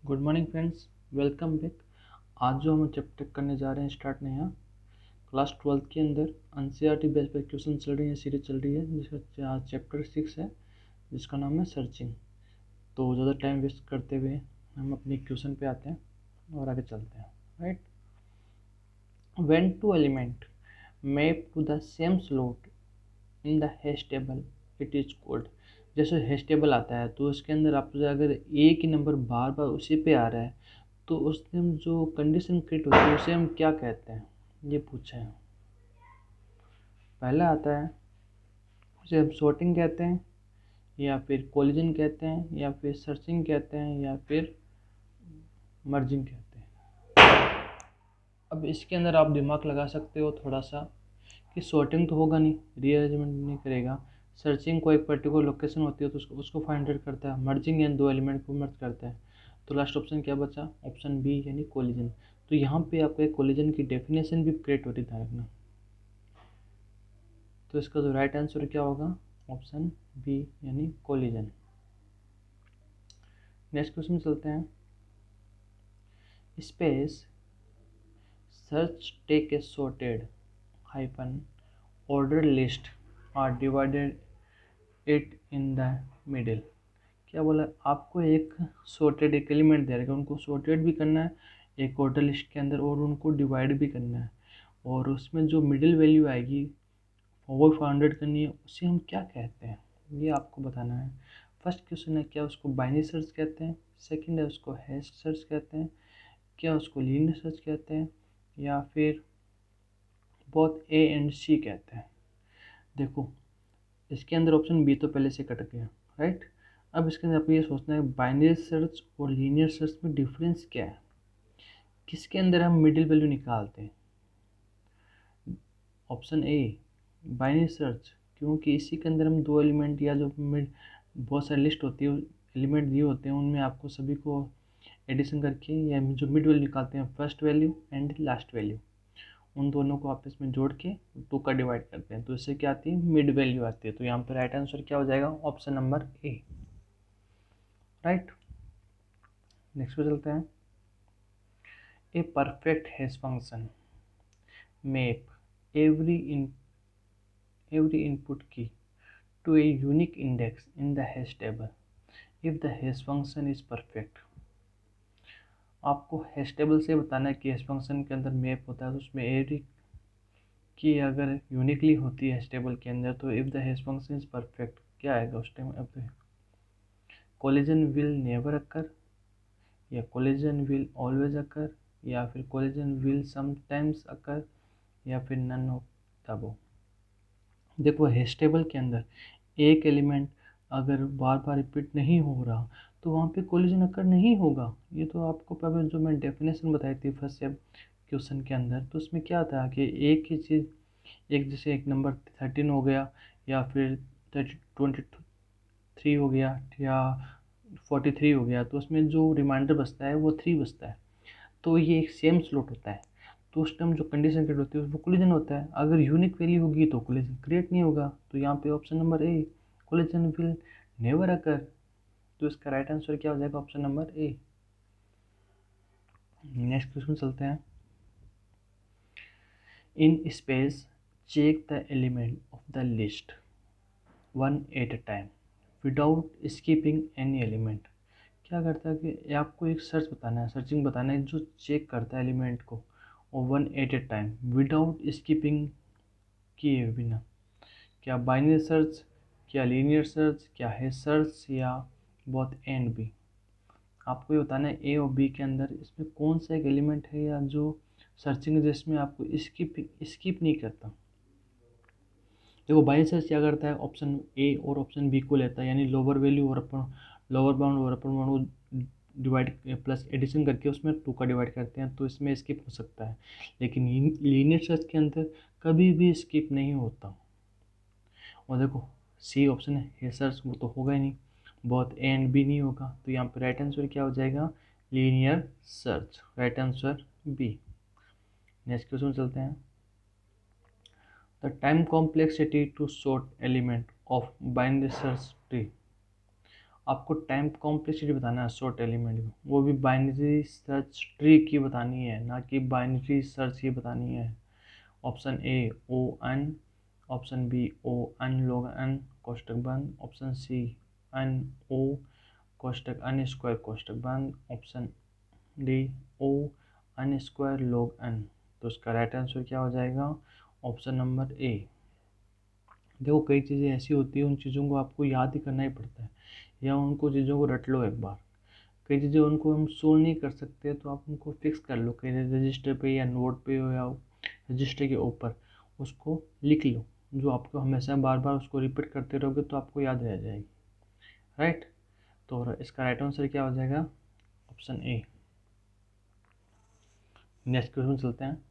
Good morning friends, welcome back. आज जो हम चैप्टर करने जा रहे हैं स्टार्ट नया क्लास 12th के अंदर एनसीईआरटी बेस्ड पे क्वेश्चन चल रही है, सीरीज चल रही है जिसका आज चैप्टर 6 है जिसका नाम है सर्चिंग। तो ज़्यादा टाइम वेस्ट करते हुए हम अपने क्वेश्चन पे आते हैं और आगे चलते हैं। Right, when two element map to the same slot in the hash table it is called. जैसे हैश टेबल आता है तो उसके अंदर आप अगर एक ही नंबर बार बार उसी पे आ रहा है तो उसमें जो कंडीशन क्रिएट होती है उसे हम क्या कहते हैं, ये पूछा है। पहला आता है उसे हम सॉर्टिंग कहते हैं, या फिर कोलिजन कहते हैं, या फिर सर्चिंग कहते हैं, या फिर मर्जिंग कहते हैं। अब इसके अंदर आप दिमाग लगा सकते हो थोड़ा सा कि सॉर्टिंग तो होगा नहीं, रीअरेंजमेंट नहीं करेगा। सर्चिंग को एक पर्टिकुलर लोकेशन होती है तो उसको फाइंड आउट करता है। मर्जिंग यानी दो एलिमेंट को मर्ज करता है। तो लास्ट ऑप्शन क्या बचा? ऑप्शन बी यानी कोलिजन। तो यहाँ पे आपको एक कोलिजन की डेफिनेशन भी क्रिएट होती है, रखना। तो इसका जो राइट आंसर क्या होगा? ऑप्शन बी यानी कोलिजन। नेक्स्ट क्वेश्चन चलते हैं। Space search take a sorted hyphen ordered list are divided it in the middle। क्या बोला? आपको एक sorted एक एलिमेंट दे रखा है, उनको sorted भी करना है एक ऑर्डर लिस्ट के अंदर और उनको डिवाइड भी करना है, और उसमें जो मिडिल वैल्यू आएगी वो 500 करनी है। उसे हम क्या कहते हैं ये आपको बताना है। फर्स्ट क्वेश्चन है, क्या उसको बाइनरी सर्च कहते हैं? सेकंड है, उसको हैश सर्च कहते हैं? क्या उसको लीनियर सर्च कहते हैं? या फिर बोथ ए एंड सी कहते हैं? देखो, इसके अंदर ऑप्शन बी तो पहले से कट गया। राइट, अब इसके अंदर आपको ये सोचना है बाइनरी सर्च और लीनियर सर्च में डिफरेंस क्या है, किसके अंदर हम मिडिल वैल्यू निकालते हैं? ऑप्शन ए बाइनरी सर्च, क्योंकि इसी के अंदर हम दो एलिमेंट या जो मिड बहुत सारी लिस्ट होती है एलिमेंट दिए होते हैं उनमें आपको सभी को एडिशन करके या जो मिड वैल्यू निकालते हैं, first value and last value, उन दोनों को आपस में जोड़ के टू का डिवाइड करते हैं तो इससे क्या आती है? मिड वैल्यू आती है। तो यहाँ पर राइट आंसर क्या हो जाएगा? ऑप्शन नंबर ए। राइट, नेक्स्ट पे चलते हैं। A perfect hash function map every input की to a unique index in the hash table if the hash function is perfect। आपको हैश टेबल से बताना है कि हैश फंक्शन के अंदर मैप होता है तो उसमें एवरी की अगर यूनिकली होती है हैश टेबल के अंदर तो if the hash function is perfect क्या आएगा उस टाइम? अब कोलिजन विल नेवर अकर, या कोलिजन विल ऑलवेज अकर, या फिर कोलिजन विल समटाइम्स अकर, या फिर नन ऑफ द अबव। देखो, हैश टेबल के अंदर एक एलिमेंट अगर बार बार रिपीट नहीं हो रहा तो वहाँ पे कोलिजन अकर नहीं होगा। ये तो आपको पहले जो मैं डेफिनेशन बताई थी फर्स्ट क्वेश्चन के अंदर, तो उसमें क्या था कि एक ही चीज़, एक जैसे एक नंबर 13 हो गया, या फिर 23 हो गया, या 43 हो गया, तो उसमें जो रिमाइंडर बचता है वो 3 बचता है। तो ये एक सेम स्लॉट होता है, तो उस टाइम जो कंडीशन क्रिएट होती है वो कोलिजन होता है। अगर यूनिक वैल्यू होगी तो कोलिजन क्रिएट नहीं होगा। तो यहाँ पे option number A, collision will never occur. तो इसका राइट आंसर क्या हो जाएगा? Option number A. Next question चलते हैं। In space check the element of the list one at a time without skipping any element. क्या करता है कि आपको एक सर्च बताना है, सर्चिंग बताना है जो चेक करता है एलिमेंट को और one at a time without skipping किए बिना। क्या बाइनरी सर्च, क्या लीनियर सर्च, क्या है सर्च, या बोथ एंड बी। आपको ये बताना है ए और बी के अंदर इसमें कौन सा एक एलिमेंट है या जो सर्चिंग जिसमें आपको स्किप नहीं करता। देखो, बाइनरी सर्च क्या करता है, ऑप्शन ए और ऑप्शन बी को लेता है, यानी लोअर वैल्यू और लोअर बाउंड और अपर बाउंड को डिवाइड प्लस एडिशन करके उसमें 2 का डिवाइड करते हैं, तो इसमें स्किप हो सकता है। लेकिन लीनियर सर्च के अंदर कभी भी स्किप नहीं होता। और देखो, सी ऑप्शन है सर्च, वो तो होगा ही नहीं, बहुत ए एंड बी नहीं होगा। तो यहाँ पे राइट आंसर क्या हो जाएगा? Linear search. Right answer B. Next question चलते हैं। The time complexity to sort element of binary search tree आपको टाइम कॉम्प्लेक्सिटी बताना है शॉर्ट एलिमेंट में, वो भी बाइनरी सर्च ट्री की बतानी है, ना कि बाइनरी सर्च की बतानी है। Option A O N, option B O N log n कोष्टक बंद, ऑप्शन सी एन ओ कोष्टक n स्क्वायर कोष्टक बंद, option D O N square log n। तो इसका राइट आंसर क्या हो जाएगा? Option number A. देखो कई चीज़ें ऐसी होती है, उन चीज़ों को आपको याद ही करना ही पड़ता है, या उनको चीज़ों को रट लो एक बार। कई चीज़ें उनको हम सोल्व नहीं कर सकते, तो आप उनको फिक्स कर लो कहीं रजिस्टर पे या नोट पे हो, या रजिस्टर के ऊपर उसको लिख लो, जो आपको हमेशा बार बार उसको रिपीट करते रहोगे तो आपको याद रह जाएगी। राइट, तो इसका राइट आंसर क्या हो जाएगा? Option A. नेक्स्ट क्वेश्चन चलते हैं।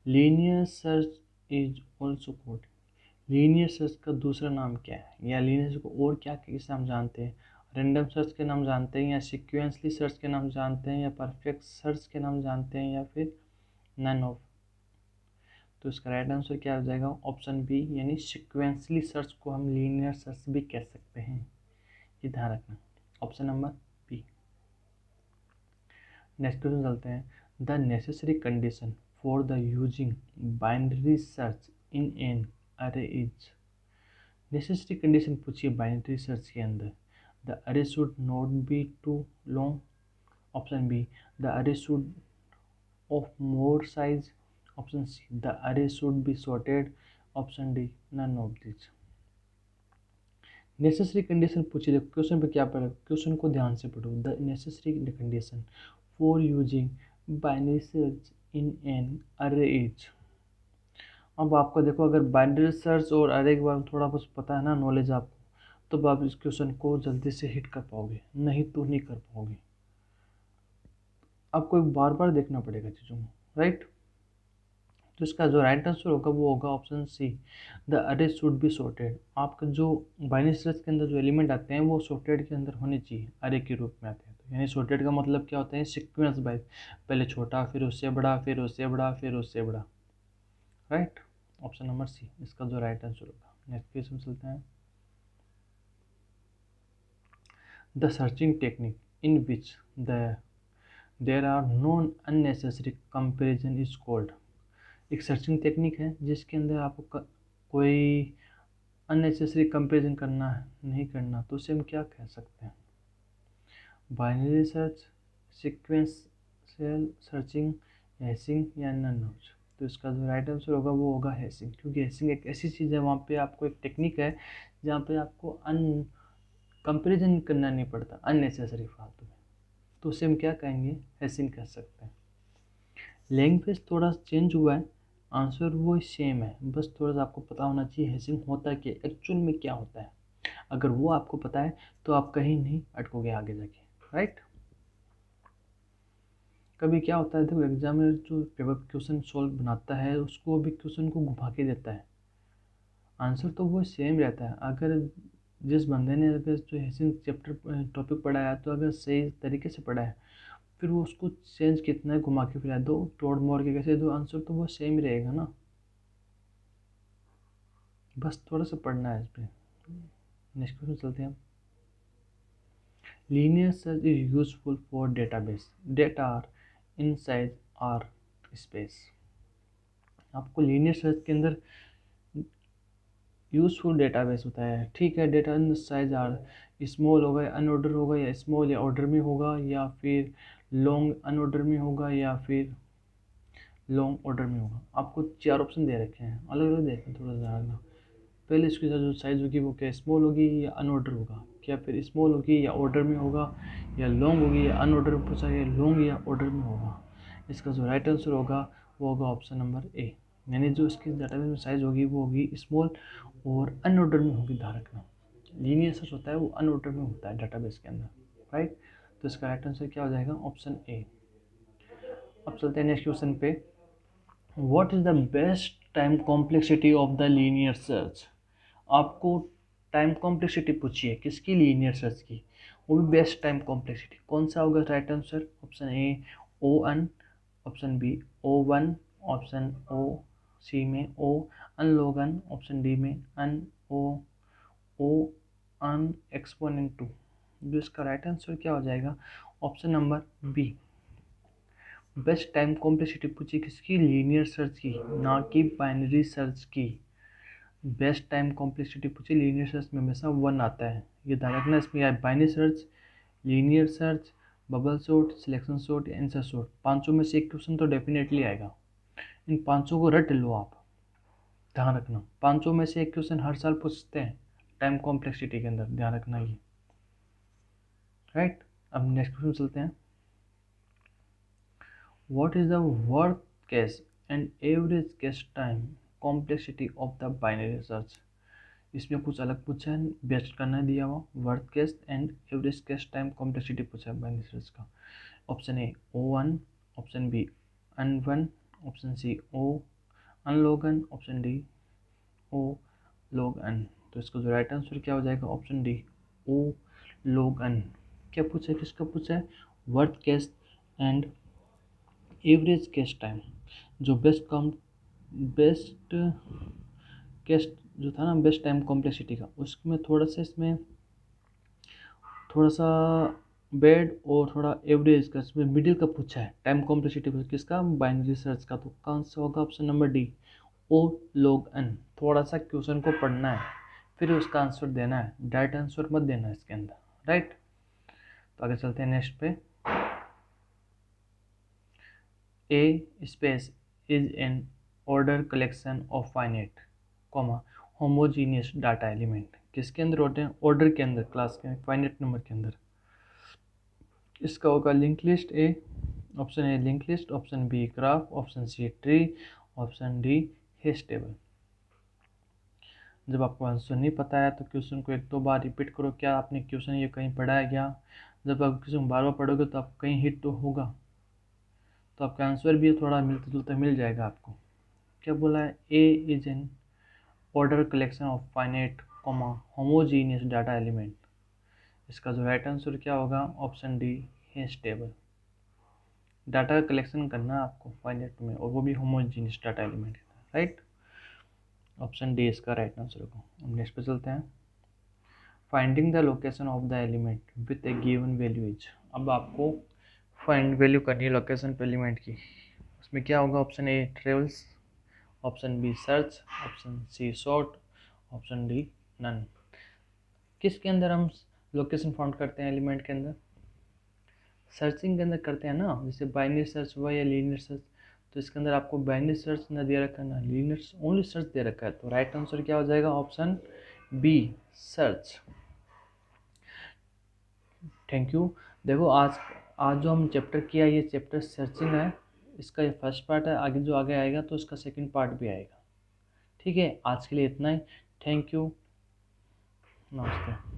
Linear search is also called, linear search का दूसरा नाम क्या है, या लीनियर सर्च को और क्या किससे हम जानते हैं? रैंडम सर्च के नाम जानते हैं, या सीक्वेंसली सर्च के नाम जानते हैं, या परफेक्ट सर्च के नाम जानते हैं, या फिर नन ऑफ? तो इसका राइट आंसर क्या हो जाएगा? ऑप्शन बी, यानी सीक्वेंसली सर्च को हम लीनियर सर्च भी कह सकते हैं, ये ध्यान रखना। Option number B. Next question चलते हैं। The necessary condition for the using binary search in an array is, necessary condition पूछिए बाइनरी सर्च के अंदर। The array should not be too long, option B the array should of more size, option C the array should be sorted, option D none of this. Necessary condition पूछी, देखो question पे क्या पढ़ा, question को ध्यान से पढ़ो। The necessary condition for using binary search in an array is. अब आपको देखो, अगर बाइनरी सर्च और अरे के बारे में थोड़ा बहुत पता है ना, नॉलेज आपको, तो आप इस क्वेश्चन को जल्दी से हिट कर पाओगे, नहीं तो नहीं कर पाओगे। आपको बार बार देखना पड़ेगा चीज़ों को। राइट, तो इसका जो राइट आंसर होगा वो होगा option C, the array should be sorted. आपका जो बाइनरी सर्च के अंदर जो एलिमेंट आते हैं वो सॉर्टेड के अंदर होने चाहिए, अरे के रूप में आते हैं। तो यानी सॉर्टेड का मतलब क्या होता है? सीक्वेंस वाइज, पहले छोटा, फिर उससे बड़ा, फिर उससे बड़ा, फिर उससे बड़ा। राइट, ऑप्शन नंबर सी इसका जो राइट आंसर होगा। नेक्स्ट क्वेश्चन चलते हैं। The searching technique in which there are non unnecessary comparison is called. एक सर्चिंग टेक्निक है जिसके अंदर आपको कोई अननेसेसरी कंपेरिजन करना है, नहीं करना, तो उसे हम क्या कह सकते हैं? Binary search, sequential searching, hashing, या नन ऑफ। तो इसका जो राइट आंसर होगा वो होगा हैशिंग, क्योंकि हैशिंग एक ऐसी चीज़ है, वहाँ पे आपको एक टेक्निक है जहाँ पे आपको कंपेरिजन करना नहीं पड़ता अननेसेसरी फालतू में, तो उसे हम क्या कहेंगे? हैशिंग कह सकते हैं। लैंग्वेज थोड़ा चेंज हुआ है, आंसर वो सेम है, बस थोड़ा सा आपको पता होना चाहिए हैशिंग होता है कि एक्चुअल में क्या होता है। अगर वो आपको पता है तो आप कहीं नहीं अटकोगे आगे जाके। राइट, कभी क्या होता है, देखो एग्जामिनर जो पेपर क्वेश्चन सॉल्व बनाता है उसको भी क्वेश्चन को घुमा के देता है, आंसर तो वो सेम रहता है। अगर जिस बंदे ने अगर जो हैशिंग चैप्टर टॉपिक पढ़ाया है, तो अगर सही तरीके से पढ़ा है, फिर वो उसको चेंज कितना घुमा के फिरा दो, तोड़ मोड़ के कैसे दो, आंसर तो वो सेम ही रहेगा ना, बस थोड़ा सा पढ़ना है इस पर। नेक्स्ट क्वेश्चन चलते हैं। Linear search is useful for database that are in size or space. आपको लीनियर सर्च के अंदर यूजफुल डेटाबेस होता है, ठीक है, data in size are small होगा या अनऑर्डर होगा, या स्मॉल या ऑर्डर में होगा, या फिर लॉन्ग अनऑर्डर में होगा, या फिर लॉन्ग ऑर्डर में होगा। आपको चार ऑप्शन दे रखे हैं, अलग अलग दे रखे हैं, थोड़ा सा। पहले इसकी जो साइज़ होगी वो क्या स्मॉल होगी या अनऑर्डर होगा, क्या फिर स्मॉल होगी या ऑर्डर में होगा, या लॉन्ग होगी या अनऑर्डर में पूछा, या लॉन्ग या ऑर्डर में होगा। इसका जो राइट आंसर होगा वो होगा ऑप्शन नंबर ए, यानी जो इसकी डाटाबेस में साइज़ होगी वो होगी स्मॉल और अनऑर्डर में होगी। ध्यान रखना, लीनियर सर्च होता है वो अनऑर्डर में होता है डाटाबेस के अंदर। राइट, तो इसका राइट आंसर क्या हो जाएगा? Option A. अब चलते हैं नेक्स्ट क्वेश्चन पे। What is the best time complexity of the linear search. आपको टाइम कॉम्प्लेक्सिटी पूछिए किसकी? लीनियर सर्च की, वो भी बेस्ट टाइम कॉम्प्लेक्सिटी। कौन सा होगा right answer? Option A O N, option B O one, option O C में ओ अन लोगन, ऑप्शन डी में अन ओ ओ अन एक्सपोनेंट टू। जो इसका राइट आंसर क्या हो जाएगा, option number B. Best time complexity पूछी किसकी, लीनियर सर्च की, ना कि बाइनरी सर्च की। बेस्ट टाइम कॉम्प्लेक्सिटी पूछी लीनियर सर्च में हमेशा 1 आता है, ये ध्यान रखना। इसमें या binary search, linear search, bubble sort, selection sort या आंसर सॉर्ट, पांचों में से एक क्वेश्चन तो डेफिनेटली आएगा। इन पांचों को रट लो आप, ध्यान रखना। पांचों में से एक क्वेश्चन हर साल पूछते हैं टाइम कॉम्प्लेक्सिटी के अंदर, ध्यान रखना ये, राइट। अब नेक्स्ट क्वेश्चन चलते हैं। What is the worst case and average case time complexity of the binary search. इसमें कुछ अलग पूछा है, बेस्ट करना दिया हुआ, worst case and average case time complexity पूछा है बाइनरी सर्च का। Option A O1, option B N1, option C O n log n, option D O log n। तो इसका जो राइट आंसर क्या हो जाएगा, option D O log n। क्या पूछा है, किसका पूछा है, worth case and average case time. जो बेस्ट केस जो था ना, बेस्ट टाइम कॉम्प्लेक्सिटी का, उसमें थोड़ा सा इसमें थोड़ा सा बेड और थोड़ा एवरेज का, इसमें मिडिल का पूछा है टाइम कॉम्प्लेक्सिटी किसका, बाइनरी सर्च का। तो कौन सा होगा, option number D O log n। थोड़ा सा क्वेश्चन को पढ़ना है, फिर उसका आंसर देना है, डायरेक्ट आंसर मत देना है इसके अंदर, राइट। तो आगे चलते हैं नेक्स्ट पे। A space is an order collection of finite comma homogeneous data element. किसके अंदर होते हैं, ऑर्डर के अंदर, क्लास के फाइनाइट नंबर के अंदर। इसका होगा link list A, option A link list, option B graph, option C tree, option D hash table. जब आपको आंसर नहीं पता है तो क्वेश्चन को एक दो बार रिपीट करो, क्या आपने क्वेश्चन ये कहीं पढ़ा है क्या। जब आप क्वेश्चन बार बार पढ़ोगे तो आप कहीं हिट तो होगा, तो आपका आंसर भी थोड़ा मिलता जुलता मिल जाएगा आपको। क्या बोला है, a is an order collection of finite comma homogeneous data element. इसका जो राइट आंसर क्या होगा, option D hash table. Data collection करना है आपको फाइनाइट में, और वो भी homogeneous data element, right. Option D इसका राइट आंसर होगा। अब नेक्स्ट पे चलते हैं। Finding the location of the element with a given value is. अब आपको फाइंड वैल्यू करनी है लोकेशन पे एलिमेंट की। उसमें क्या होगा, option A travels, option B search, option C sort, option D none. किसके अंदर हम लोकेशन फाउंड करते हैं एलिमेंट के अंदर, सर्चिंग के अंदर करते हैं ना, जैसे बाइनरी सर्च हुआ या लीनियर सर्च। तो इसके अंदर आपको बाइनरी सर्च ना दे रखा है ना लीनियर ओनली सर्च दे रखा है, तो राइट आंसर क्या हो जाएगा, option B search. Thank you. देखो आज आज जो हम चैप्टर किया, ये चैप्टर सर्चिंग है, इसका ये फर्स्ट पार्ट है। आगे जो आगे आएगा तो इसका सेकंड पार्ट भी आएगा, ठीक है। आज के लिए इतना ही, थैंक यू, नमस्ते।